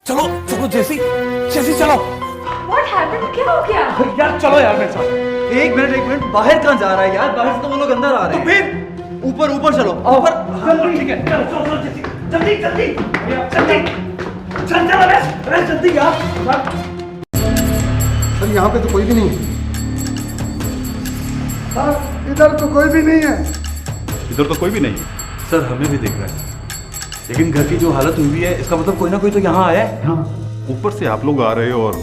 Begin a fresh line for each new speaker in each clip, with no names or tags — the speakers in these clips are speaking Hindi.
चलो चलो जैसी जैसी चलो।
What happened? क्या हो गया?
यार चलो यार मेरे साथ।
एक मिनट, बाहर कहाँ जा रहा है यार? बाहर से तो वो लोग अंदर आ रहे
तो
हैं।
फिर
ऊपर चलो।
ऊपर जल्दी। ठीक है चलो चलो चलो जैसी जल्दी जल्दी जल्दी चल चल अरे जल्दी यार।
सर यहाँ पे तो कोई भी नहीं है। सर इधर तो कोई भी नहीं है।
इधर तो कोई भी नहीं।
सर हमें भी दिख रहा है, लेकिन घर की जो हालत हुई है इसका मतलब कोई ना कोई तो यहाँ आया है।
हाँ, ऊपर से आप लोग आ रहे हो और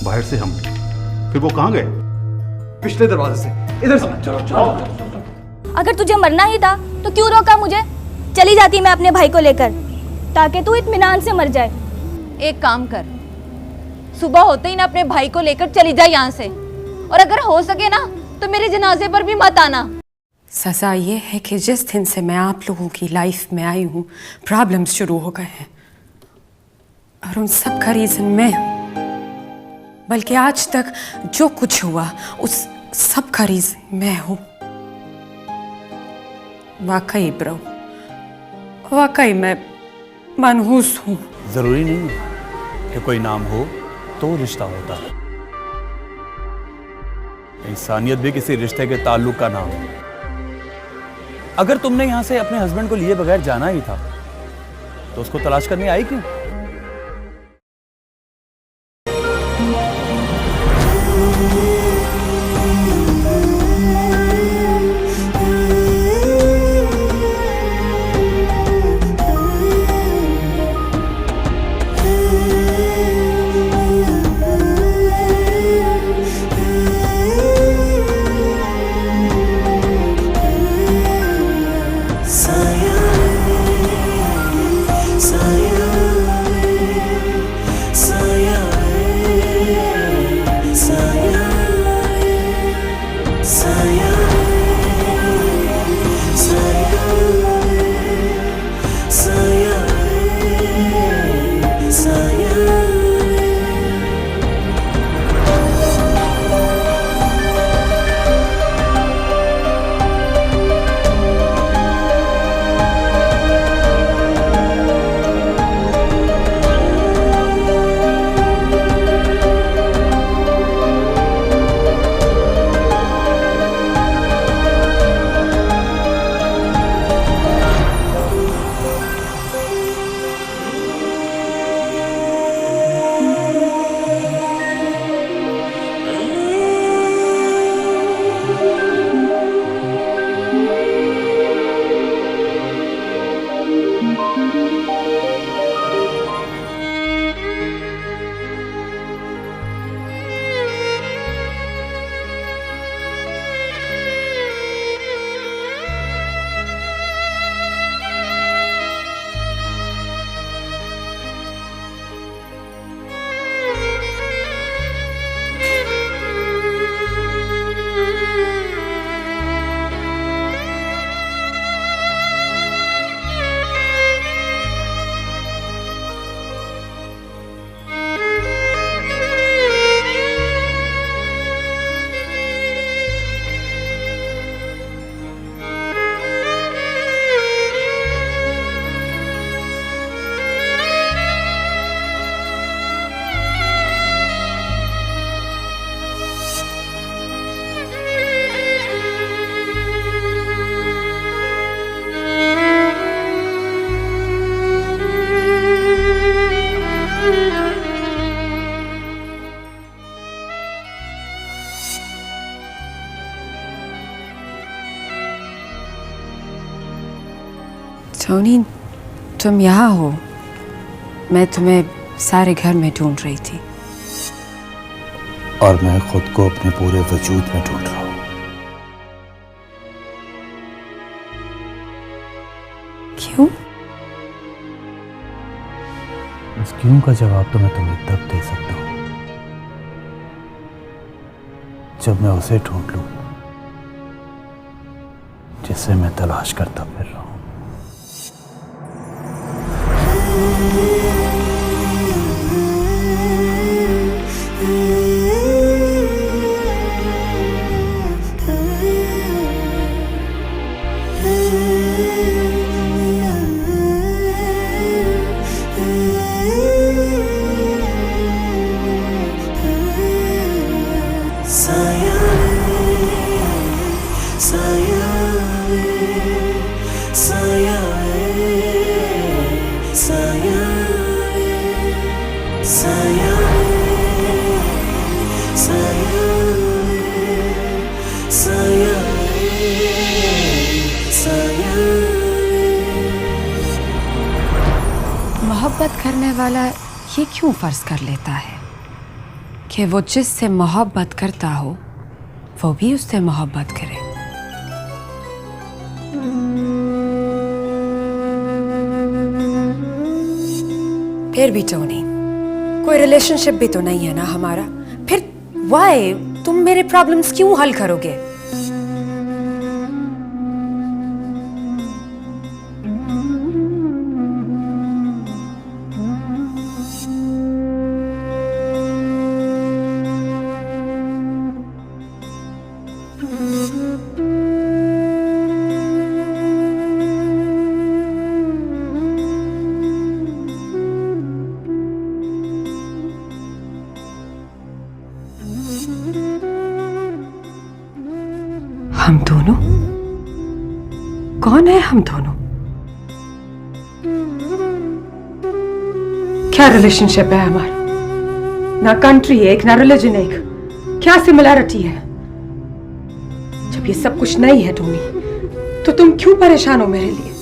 बाहर से हम। फिर वो कहाँ गए?
पिछले दरवाजे से। इधर से।
चलो चलो।
अगर तुझे मरना ही था तो क्यों रोका मुझे? चली जाती मैं अपने भाई को लेकर, ताकि तू इत्मीनान से मर जाए।
एक काम कर, सुबह होते ही ना अपने भाई को लेकर चली जा यहाँ से, और अगर हो सके ना तो मेरे जनाजे पर भी मत आना।
सज़ा ये है कि जिस दिन से मैं आप लोगों की लाइफ में आई हूँ प्रॉब्लम्स शुरू हो गए हैं, और उन सब का रीज़न मैं हूँ। बल्कि आज तक जो कुछ हुआ उस सब का रीज़न मैं हूँ। वाकई ब्रो, वाकई मैं मनहूस हूँ।
जरूरी नहीं कि कोई नाम हो तो रिश्ता होता है। इंसानियत भी किसी रिश्ते के ताल्लुक का नाम है। अगर तुमने यहां से अपने हस्बैंड को लिए बगैर जाना ही था तो उसको तलाश करने आई क्यों?
टोनी, तुम यहाँ हो। मैं तुम्हें सारे घर में ढूंढ रही थी।
और मैं खुद को अपने पूरे वजूद में ढूंढ रहा हूं।
क्यों?
इस क्यों का जवाब तो मैं तुम्हें तब दे सकता हूं जब मैं उसे ढूंढ लूं जिसे मैं तलाश करता फिर रहा हूं।
मोहब्बत करने वाला ये क्यों फर्ज कर लेता है कि वो जिससे मोहब्बत करता हो वो भी उससे मोहब्बत करे। फिर भी टोनी, कोई रिलेशनशिप भी तो नहीं है ना हमारा, फिर वाई तुम मेरे प्रॉब्लम्स क्यों हल करोगे? हम दोनों? कौन है हम दोनों? क्या रिलेशनशिप है हमारा? ना कंट्री एक, ना रिलीजन एक, क्या सिमिलैरिटी है? जब ये सब कुछ नहीं है टोनी, तो तुम क्यों परेशान हो मेरे लिए?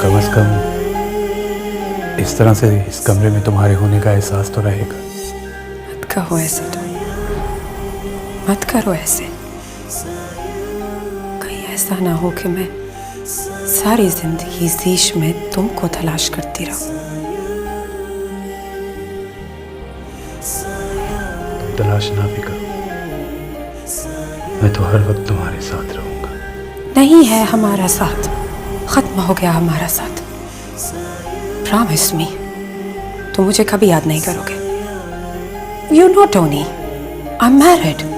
कम से कम इस तरह से इस कमरे में तुम्हारे होने का एहसास तो रहेगा।
मत कहो ऐसे टोनी, मत करो ऐसे। कहीं ऐसा ना हो कि मैं सारी जिंदगी इस देश में तुमको तलाश करती रहूं।
तुम तलाश ना भी करो, मैं तो हर वक्त तुम्हारे साथ रहूंगा।
नहीं है हमारा साथ, खत्म हो गया हमारा साथ। प्रॉमिस मी, तुम मुझे कभी याद नहीं करोगे। You know Tony, I am married.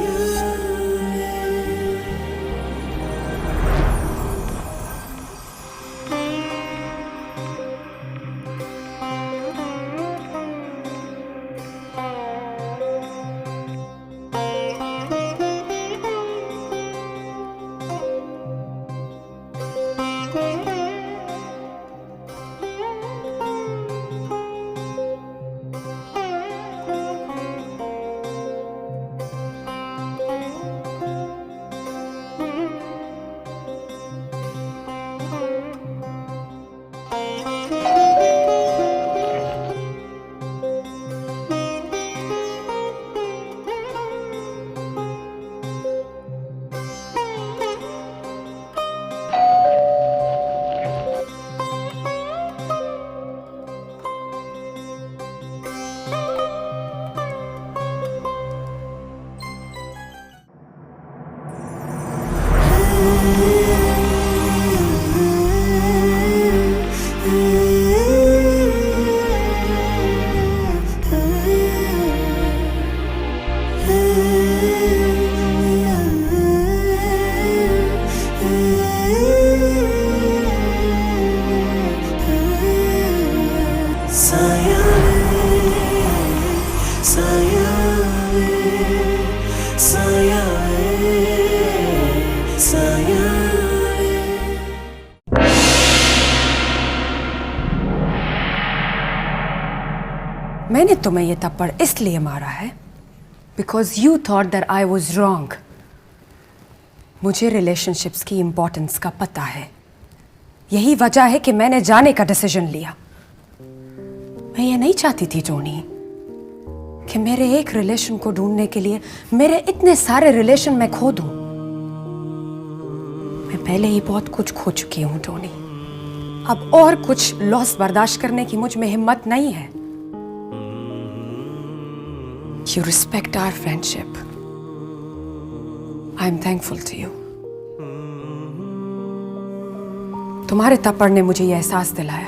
मैंने तुम्हें ये थप्पड़ इसलिए मारा है because you thought that I was wrong. मुझे रिलेशनशिप्स की इंपॉर्टेंस का पता है, यही वजह है कि मैंने जाने का डिसीजन लिया। मैं ये नहीं चाहती थी टोनी कि मेरे एक रिलेशन को ढूंढने के लिए मेरे इतने सारे रिलेशन मैं खो दूं। मैं पहले ही बहुत कुछ खो चुकी हूं टोनी। अब और कुछ लॉस बर्दाश्त करने की मुझ में हिम्मत नहीं है। You respect our friendship. I am thankful to you. तुम्हारे थप्पड़ ने मुझे यह एहसास दिलाया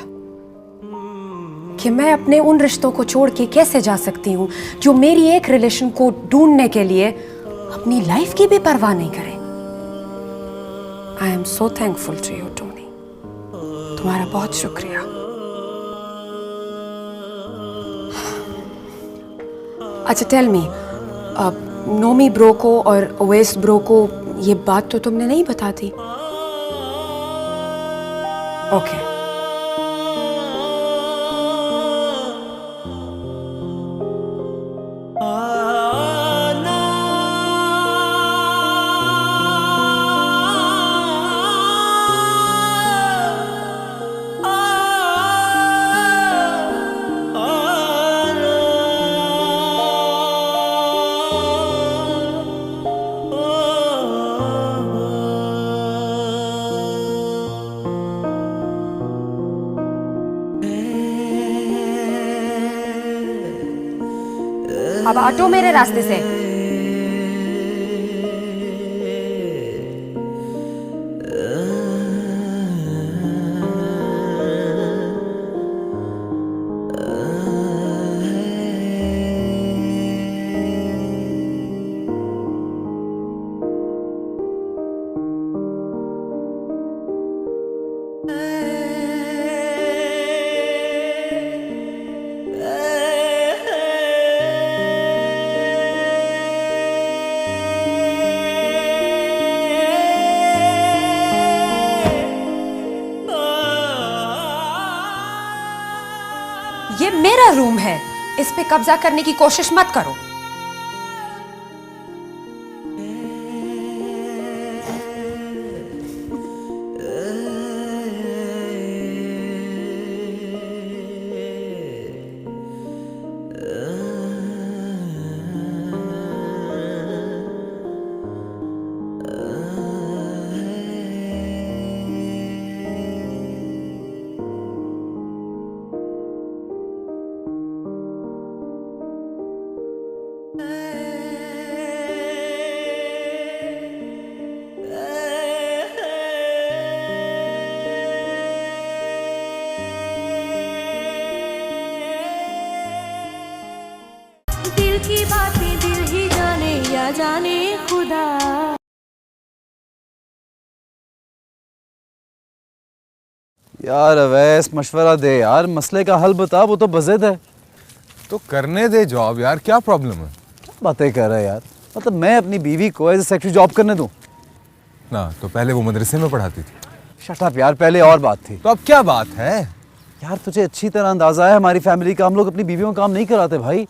कि मैं अपने उन रिश्तों को छोड़ के कैसे जा सकती हूं जो मेरी एक रिलेशन को ढूंढने के लिए अपनी लाइफ की भी परवाह नहीं करे। I am so thankful to you, Tony. तुम्हारा बहुत शुक्रिया। अच्छा टेल मी, नोमी ब्रो को और ओवेस ब्रो को ये बात तो तुमने नहीं बताती? ओके। अब हटो मेरे रास्ते से। ये मेरा रूम है, इस पे कब्जा करने की कोशिश मत करो।
दिल की बातें दिल ही जाने या जाने खुदा।
यार अवैस मशवरा दे यार, मसले का हल बता, वो तो बज़िद है।
तो करने दे जॉब यार, क्या प्रॉब्लम है?
क्या बातें कर रहा है यार, मतलब मैं अपनी बीवी को एज ए सेक्रेटरी जॉब करने दूं?
ना तो पहले वो मदरसे में पढ़ाती थी।
शट अप यार, पहले और बात थी।
तो अब क्या बात है?
यार तुझे अच्छी तरह अंदाजा है हमारी फैमिली का, हम लोग अपनी बीवियों का काम नहीं कराते भाई।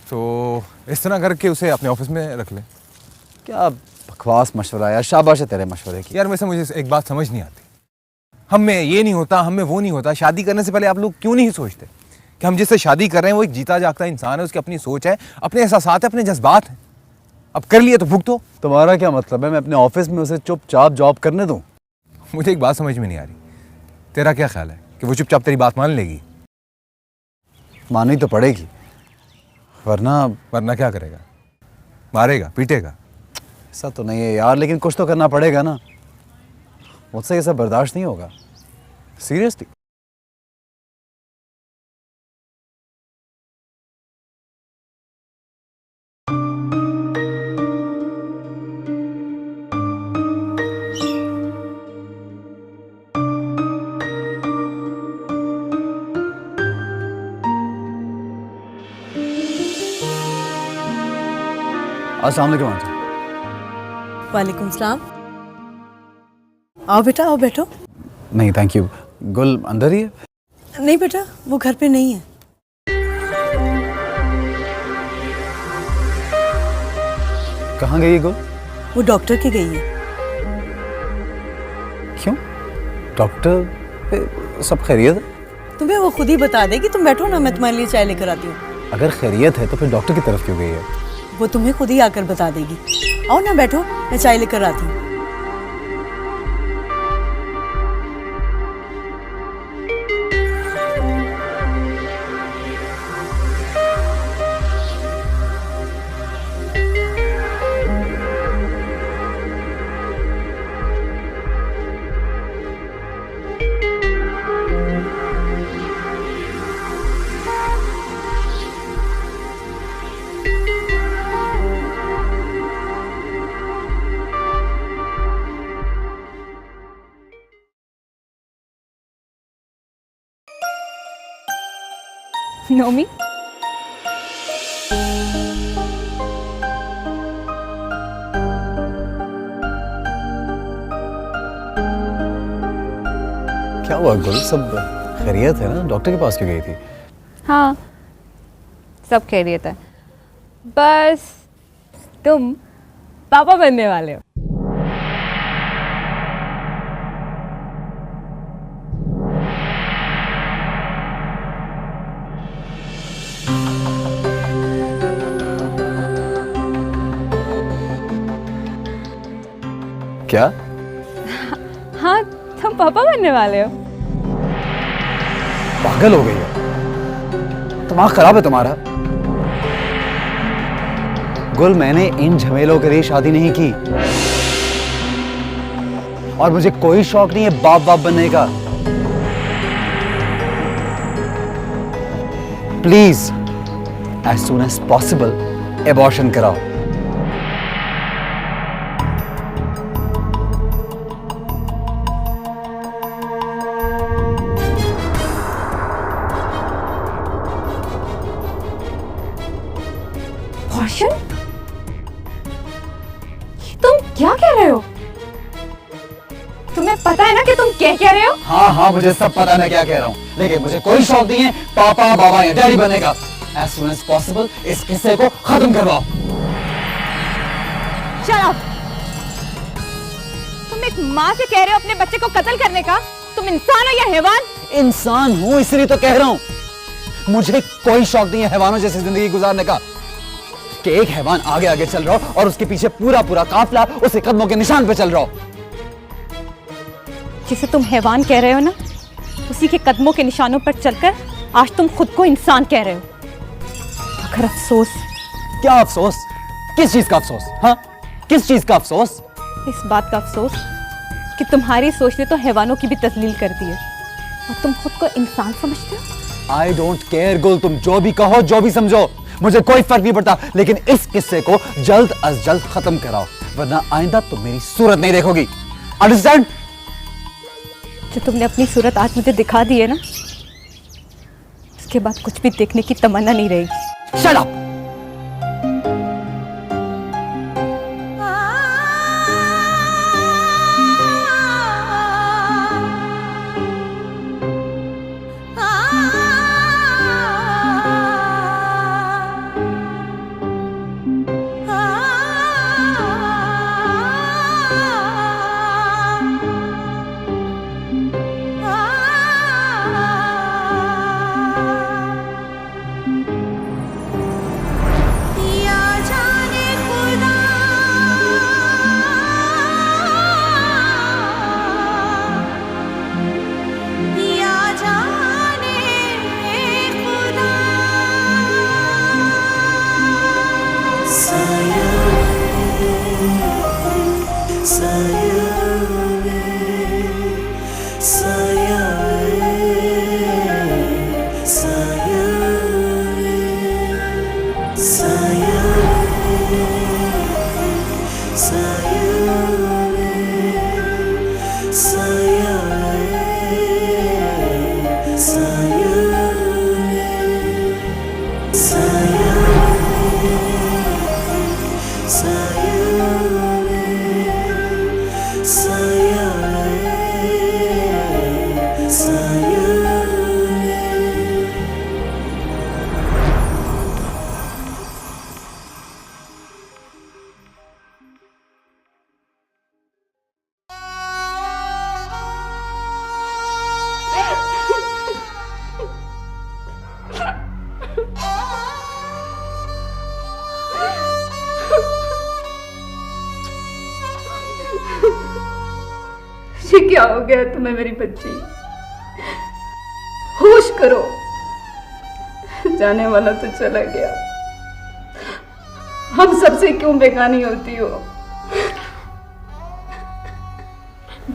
तो इस तरह करके उसे अपने ऑफिस में रख ले।
क्या बकवास मशवरा है यार, शाबाश है तेरे मशवरे की।
यार वैसे मुझे एक बात समझ नहीं आती, हम में ये नहीं होता, हम में वो नहीं होता। शादी करने से पहले आप लोग क्यों नहीं सोचते कि हम जिससे शादी कर रहे हैं वो एक जीता जागता इंसान है, उसकी अपनी सोच है, अपने एहसासात है, अपने जज्बात हैं। अब कर लिए तो भुगतो।
तुम्हारा क्या मतलब है मैं अपने ऑफिस में उसे चुपचाप जॉब करने दूं?
मुझे एक बात समझ में नहीं आ रही, तेरा क्या ख्याल है कि वो चुपचाप तेरी बात मान लेगी?
माननी तो पड़ेगी, वरना
क्या करेगा? मारेगा, पीटेगा?
ऐसा तो नहीं है यार, लेकिन कुछ तो करना पड़ेगा ना। मुझसे ये सब बर्दाश्त नहीं होगा, सीरियसली। अस्सलाम वालेकुम आंटी।
वालेकुम सलाम। आओ बेटा, आओ बैठो।
नहीं थैंक यू। गुल अंदर ही है?
नहीं बेटा, वो घर पे नहीं है।
कहाँ गई है गुल?
वो डॉक्टर के गई है।
क्यों? डॉक्टर सब खैरियत है?
तुम्हें वो खुद ही बता देगी, तुम बैठो ना, मैं तुम्हारे लिए चाय लेकर आती हूँ।
अगर खैरियत है तो फिर डॉक्टर की तरफ क्यों गई है?
वो तुम्हें खुद ही आकर बता देगी। आओ ना बैठो, मैं चाय लेकर आती हूँ।
नोमी,
क्या हुआ गुल, सब खैरियत है ना? डॉक्टर के पास क्यों गई थी?
हाँ, सब खैरियत है, बस तुम पापा बनने वाले हो।
क्या?
हाँ, तुम पापा बनने वाले हो।
पागल हो गई हो? दिमाग खराब है तुम्हारा। गुल, मैंने इन झमेलों के लिए शादी नहीं की और मुझे कोई शौक नहीं है बाप बाप बनने का। Please as soon as possible abortion कराओ।
तुम क्या कह रहे हो? तुम्हें पता है ना कि तुम क्या कह रहे हो?
हाँ हाँ, मुझे सब पता है मैं क्या कह रहा हूँ, लेकिन मुझे कोई शौक नहीं है पापा बाबा या डैडी बनने का। एज सून एज पॉसिबल इस किस्से को खत्म करवाओ।
Shut up! तुम एक माँ से कह रहे हो अपने बच्चे को कत्ल करने का? तुम इंसान हो या हैवान?
इंसान हूँ इसलिए तो कह रहा हूँ। मुझे कोई शौक नहीं है हैवानों जैसी जिंदगी गुजारने का कि एक हैवान आगे आगे चल रहा हो और उसके पीछे पूरा पूरा काफिला उसके कदमों के निशान पे चल रहा हो।
जिसे तुम हैवान कह रहे हो ना, उसी के कदमों के निशानों पर चलकर आज तुम खुद को इंसान कह रहे हो। मगर अफसोस।
क्या अफसोस? किस चीज का अफसोस? हाँ, किस चीज का अफसोस?
इस बात का अफसोस कि तुम्हारी सोच ने तो हैवानों की भी तस्लील कर दी है और तुम खुद को इंसान समझते हो।
आई डोंट केयर गुल, तुम जो भी कहो जो भी समझो, मुझे कोई फर्क नहीं पड़ता, लेकिन इस किस्से को जल्द अज जल्द खत्म कराओ, वरना आइंदा तुम मेरी सूरत नहीं देखोगी। अंडरस्टैंड?
जो तुमने अपनी सूरत आज मुझे दिखा दी है ना, उसके बाद कुछ भी देखने की तमन्ना नहीं रहेगी।
Shut up!
क्या हो गया तुम्हें मेरी बच्ची? होश करो। जाने वाला तो चला गया, हम सबसे क्यों बेगानी होती हो?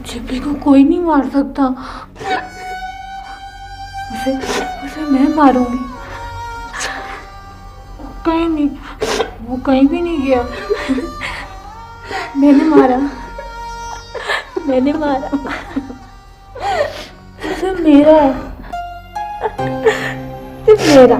जिब्बी को कोई नहीं मार सकता, उसे मैं मारूंगी। कहीं नहीं, वो कहीं भी नहीं गया। मैंने मारा, उसे मेरा है, सिर्फ मेरा।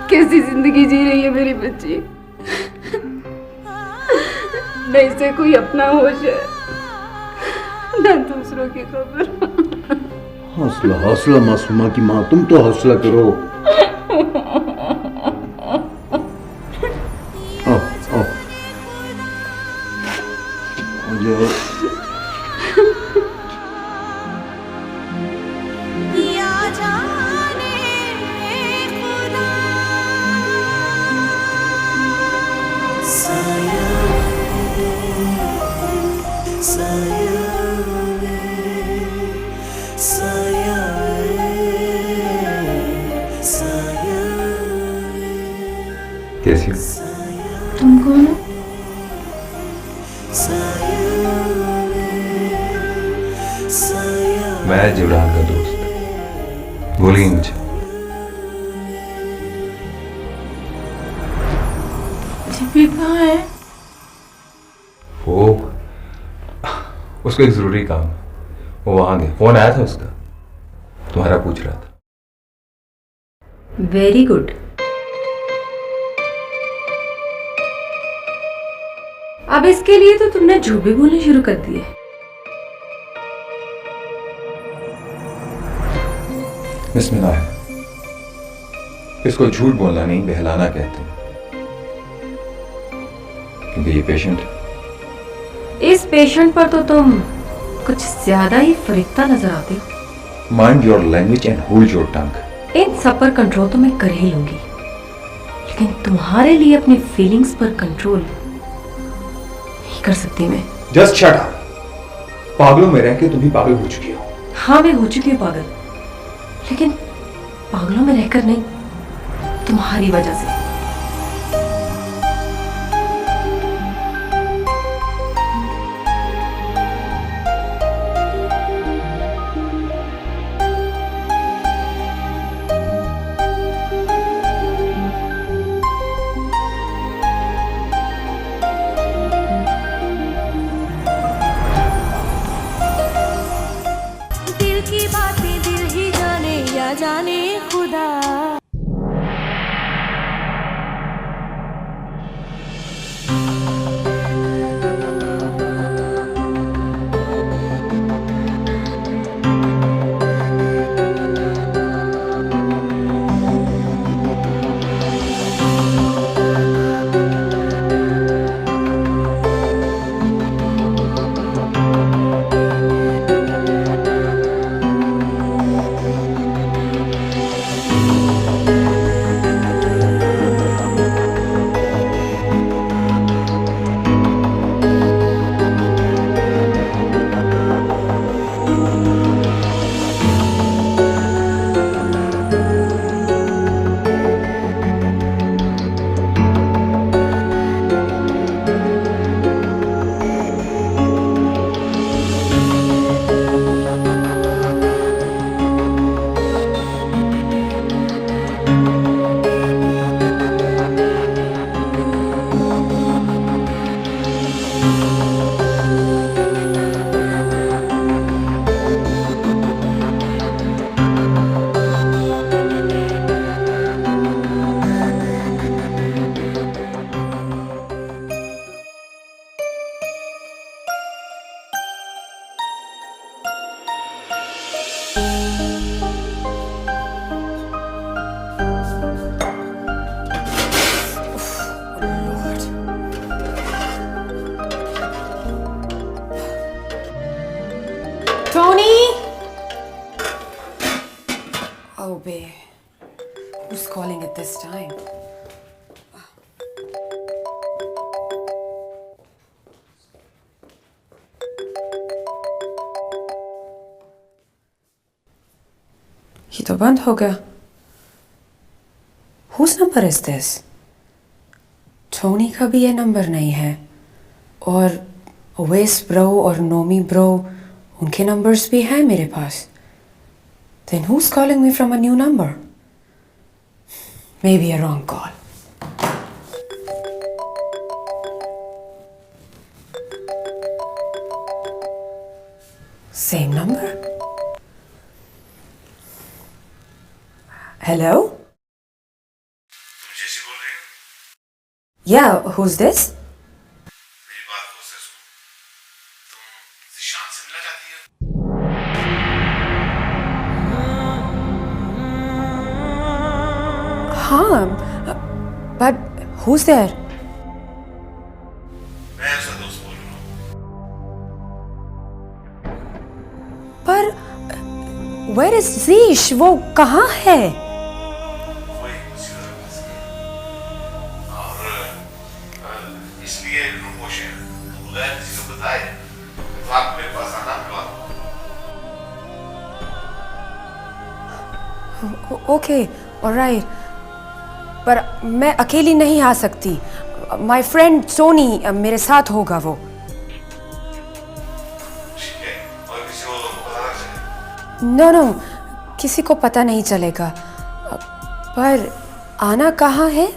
कैसी जिंदगी जी रही है मेरी बच्ची? न इसे कोई अपना होश है, न दूसरों की खबर।
हौसला हौसला मासूमा की माँ, तुम तो हौसला करो। आओ आओ आ जाओ।
कैसी हो?
तुम कौन हो?
मैं जिब्रान का दोस्त, भूलिए मुझे।
जिब्बी कहाँ है?
वो उसको एक जरूरी काम, वो वहां गया। फोन आया था उसका, तुम्हारा पूछ रहा था।
Very good. अब इसके लिए तो तुमने झूठ भी बोलने शुरू कर दिए।
बिस्मिल्लाह। इसको झूठ बोलना नहीं, बहलाना कहते हैं, क्योंकि ये पेशेंट है।
इस पेशेंट पर तो तुम कुछ ज्यादा ही फरीकता नजर आते हो।
Mind your language and hold your tongue.
इन सब पर कंट्रोल तो मैं कर ही लूंगी, लेकिन तुम्हारे लिए अपनी फीलिंग्स पर कंट्रोल नहीं कर सकती मैं।
Just shut up. पागलों में रह के तुम भी पागल हो चुकी हो।
हाँ, मैं हो चुकी हूँ पागल, लेकिन पागलों में रहकर नहीं, तुम्हारी वजह से।
दिल की बातें दिल ही जाने या जाने खुदा।
बंद हो गया। Whose number is this? Tony का भी ये नंबर नहीं है, और ओवेस ब्रो और नोमी ब्रो, उनके नंबर्स भी हैं मेरे पास। Then who's calling me from a new number? Maybe a wrong call. Same number? Hello? Yeah, who's this? हाँ, but who's there? पर where is Zeesh? वो कहाँ है? ओके, ऑलराइट, पर मैं अकेली नहीं आ सकती। माय फ्रेंड सोनी मेरे साथ होगा। वो नो, किसी को पता नहीं चलेगा। पर आना कहाँ है?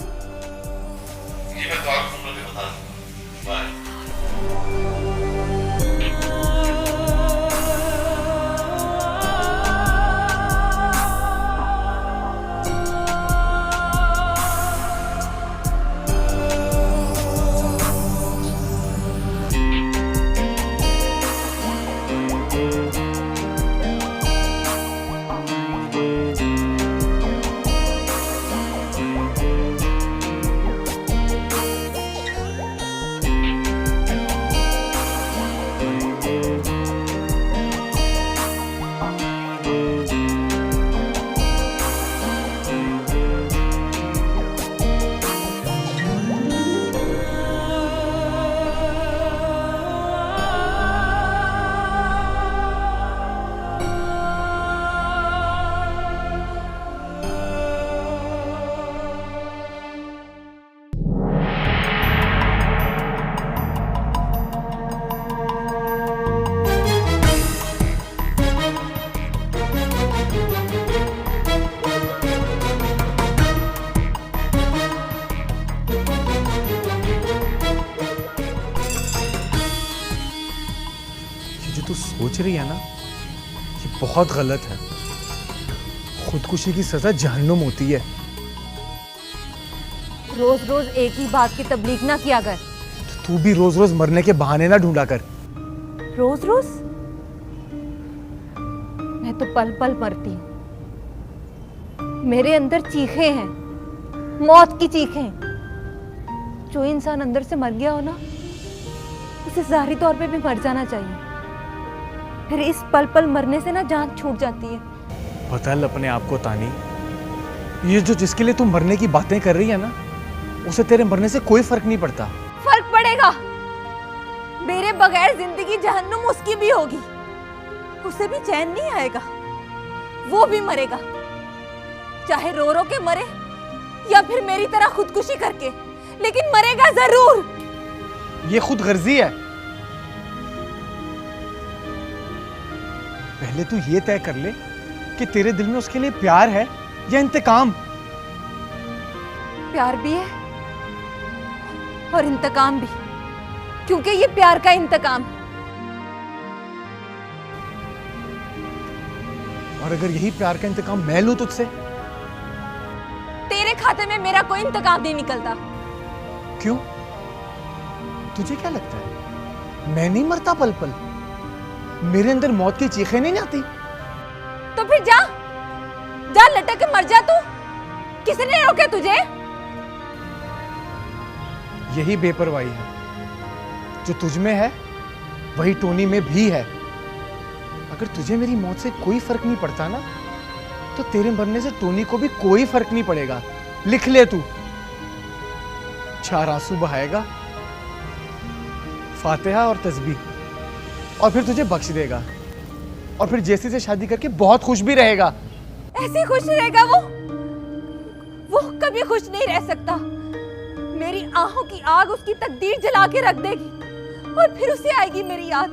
तू सोच रही है ना, ये बहुत गलत है। खुदकुशी की सजा जहन्नुम होती है।
रोज रोज एक ही बात की तबलीग ना किया कर।
तो तू भी रोज रोज मरने के बहाने ना ढूंढा कर।
रोज रोज? मैं तो पल पल मरती हूँ। मेरे अंदर चीखें हैं, मौत की चीखें। जो इंसान अंदर से मर गया हो ना, उसे ज़ाहिरी तौर पे भी मर जाना चाहिए। फिर इस पल पल मरने से ना जान छूट जाती है।
बदल अपने आप को तानी। ये जो जिसके लिए तू मरने की बातें कर रही है ना, उसे तेरे मरने से कोई फर्क नहीं पड़ता।
फर्क पड़ेगा। मेरे बगैर जिंदगी जहन्नुम उसकी भी होगी। उसे भी चैन नहीं आएगा, वो भी मरेगा। चाहे रो रो के मरे या फिर मेरी तरह खुदकुशी करके, लेकिन मरेगा जरूर।
ये खुद गर्जी है। पहले तू ये तय कर ले कि तेरे दिल में उसके लिए प्यार है या इंतकाम।
प्यार भी है और इंतकाम भी, क्योंकि ये प्यार का इंतकाम है।
और अगर यही प्यार का इंतकाम मैं लूं तुझसे?
तेरे खाते में मेरा कोई इंतकाम नहीं निकलता।
क्यों? तुझे क्या लगता है मैं नहीं मरता पल पल? मेरे अंदर मौत की चीखें नहीं आती?
तो फिर जा जा, लटक के मर जा तू। किसने रोका तुझे?
यही बेपरवाही है जो तुझ में है, वही टोनी में भी है। अगर तुझे मेरी मौत से कोई फर्क नहीं पड़ता ना, तो तेरे मरने से टोनी को भी कोई फर्क नहीं पड़ेगा। लिख ले तू। 4 आंसू बहाएगा, फातिहा और तस्बीह, और फिर तुझे बख्श देगा। और फिर जैसी से शादी करके बहुत खुश भी रहेगा।
ऐसे खुश रहेगा वो कभी खुश नहीं रह सकता। मेरी आंखों की आग उसकी तकदीर जला के रख देगी और फिर उसे आएगी मेरी याद।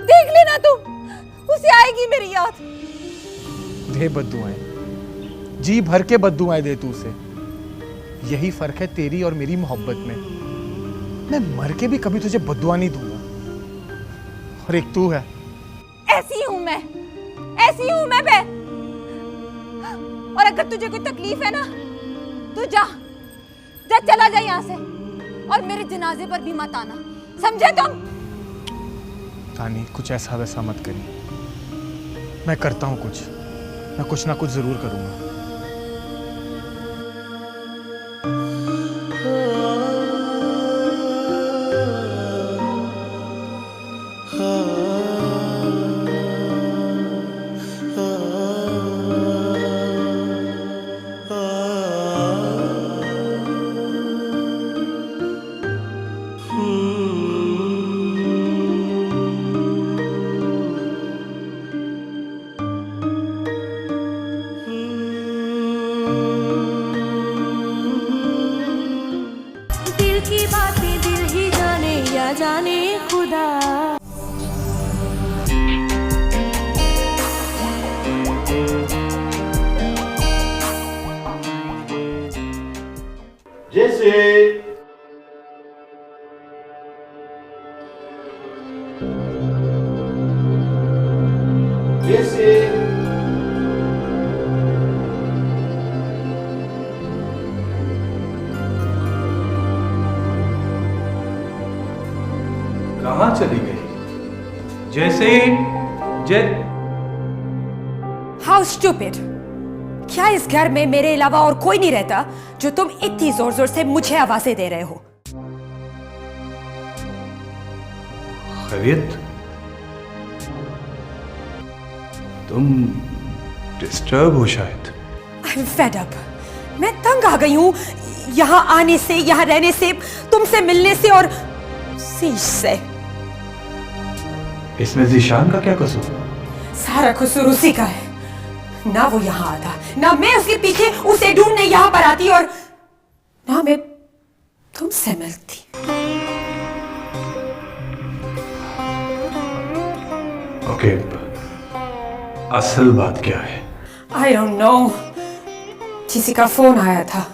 देख लेना तुम, उसे आएगी मेरी याद।
दे बद्दुआएं, जी भर के बद्दुआएं दे तू उसे। यही फर्क है तेरी और मेरी मोहब्बत में। मैं मर के भी कभी तुझे बद्दुआ नहीं दूंगा। और एक तू है।
ऐसी हूं मैं बे। और अगर तुझे कोई तकलीफ है ना तो जा चला जा यहाँ से, और मेरे जनाजे पर भी मत आना, समझे तुम?
तानी कुछ ऐसा वैसा मत करी। मैं करता हूँ कुछ, मैं कुछ ना कुछ जरूर करूंगा।
दिल की बातें दिल ही जाने या जाने खुदा।
जैसे
कहाँ चली गई? जैसे
हाउ स्टूपिड! क्या इस घर में मेरे अलावा और कोई नहीं रहता जो तुम इतनी जोर जोर से मुझे आवाजें दे रहे हो?
खैरियत? तुम डिस्टर्ब हो शायद।
I am fed up. मैं तंग आ गई हूं यहां आने से, यहां रहने से, तुमसे मिलने से और शीश से।
इसमें ज़ीशान का क्या कसूर?
सारा कसूर उसी का है। ना वो यहाँ आता, ना मैं उसके पीछे उसे ढूंढने यहाँ पर आती, और ना मैं तुमसे मिलती।
ओके, असल बात क्या है?
I don't know. किसी का फोन आया था,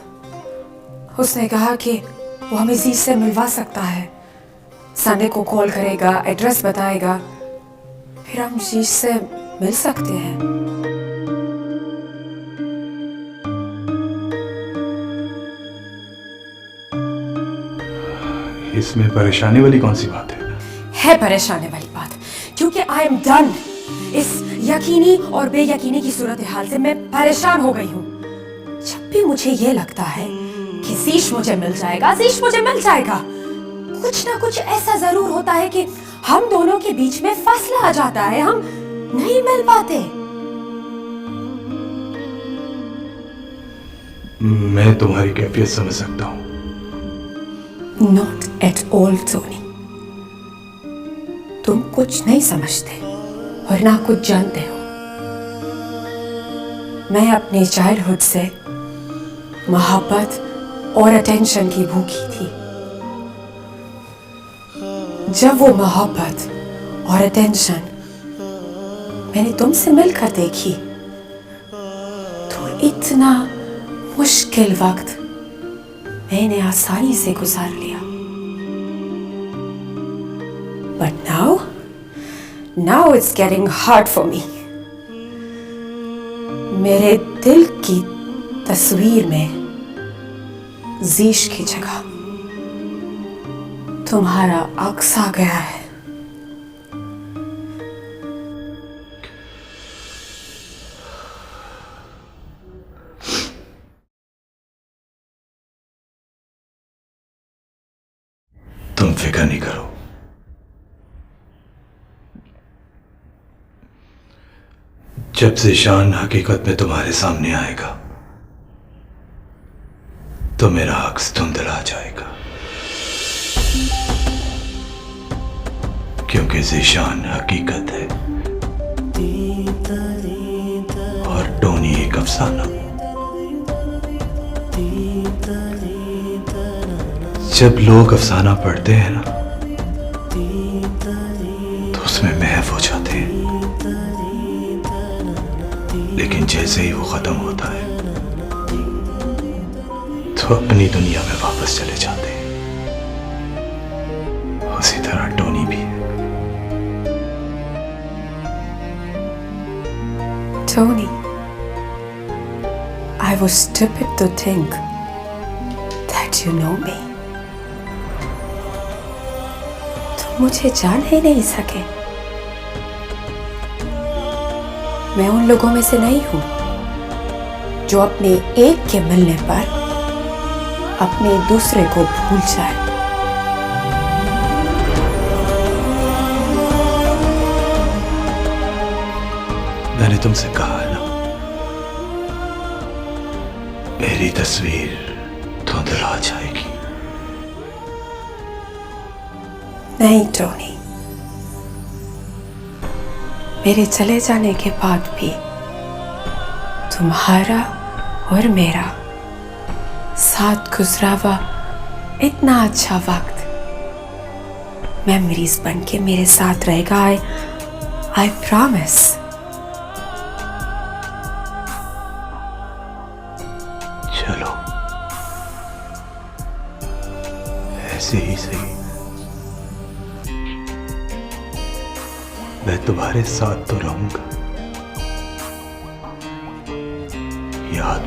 उसने कहा कि वो हमें जीत से मिलवा सकता है। संडे को कॉल करेगा, एड्रेस बताएगा, फिर हम जीत से मिल सकते हैं।
इसमें परेशानी वाली कौन सी बात है
परेशानी वाली बात, क्योंकि आई एम डन। इस यकीनी और बेयकीनी की सूरत हाल से मैं परेशान हो गई हूँ। जब भी मुझे ये लगता है कि शीश मुझे मिल जाएगा, कुछ ना कुछ ऐसा जरूर होता है कि हम दोनों के बीच में फासला आ जाता है, हम नहीं मिल पाते।
मैं तुम्हारी कैफियत समझ सकता हूँ।
Not at all, Tony. तुम कुछ नहीं समझते और ना कुछ जानते हो। मैं अपने चाइल्डहुड से मोहब्बत और अटेंशन की भूखी थी। जब वो मोहब्बत और अटेंशन मैंने तुमसे मिलकर देखी तो इतना मुश्किल वक्त मैंने आसानी से गुजार लिया। But now it's getting hard for me. मेरे दिल की तस्वीर में ज़ीश की जगह तुम्हारा अक्स आ गया है।
तुम फिक्र नहीं करो, जब ज़ीशान हकीकत में तुम्हारे सामने आएगा तो मेरा अक्स धुंधला जाएगा, क्योंकि ज़ीशान हकीकत है और टोनी एक
अफसाना। जब लोग अफसाना पढ़ते हैं ना तो उसमें महव हो जाते हैं, लेकिन जैसे ही वो खत्म होता है तो अपनी दुनिया में वापस चले जाते हैं। उसी तरह टोनी भी है।
Tony, I was stupid to think that you know me. तुम मुझे जान ही नहीं सके। मैं उन लोगों में से नहीं हूं जो अपने एक के मिलने पर अपने दूसरे को भूल जाए।
मैंने तुमसे कहा ना, मेरी तस्वीर धुंधला जाएगी।
नहीं टोनी, मेरे चले जाने के बाद भी तुम्हारा और मेरा साथ गुजरा हुआ इतना अच्छा वक्त मेमोरीज बन के मेरे साथ रहेगा। I promise.
चलो, ऐसे ही सही, मैं तुम्हारे साथ तो रहूंगा। याद